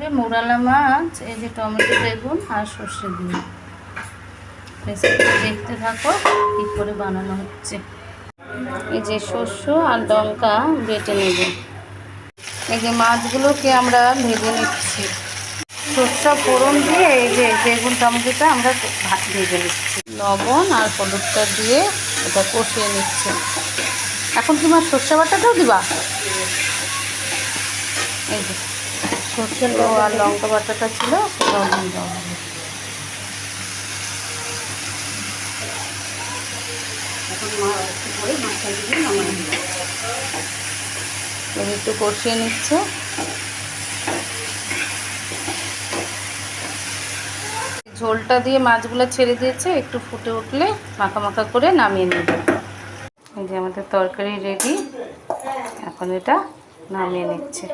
মোরালা মাছ, এই যে টমেটো, বেগুন আর সর্ষে দিয়ে রেসিপিটা দেখতে থাকো কী করে বানানো হচ্ছে। এই যে সর্ষে আর লঙ্কা বেটে নেব। এই যে মাছগুলোকে আমরা ভেজে নিচ্ছি। সর্ষে ফোড়ন দিয়ে এই যে বেগুন টমেটোটা আমরা ভেজে নিচ্ছি। লবণ আর হলুদটা দিয়ে এটা কষিয়ে নিচ্ছি। এখন কি মাছ সর্ষে বাটাটাও দিবা? এই যে সর্ষে আর লঙ্কা বাটাটা ছিল সেটাও দিয়ে দেওয়া হবে। একটু কষিয়ে নিচ্ছে। ঝোলটা দিয়ে মাছগুলো ছেড়ে দিয়েছে, একটু ফুটে উঠলে মাখা মাখা করে নামিয়ে নেব। এই যে আমাদের তরকারি রেডি, এখন এটা নামিয়ে নিচ্ছে।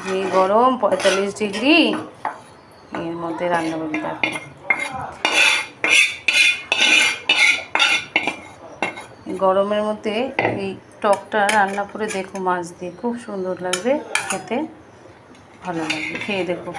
যে গরম 45 ডিগ্রি, এর মধ্যে রান্না করতে হবে। গরমের মধ্যে এই টকটা রান্না করে দেখো মাছ দিয়ে, খুব সুন্দর লাগবে খেতে, ভালো লাগবে, খেয়ে দেখো।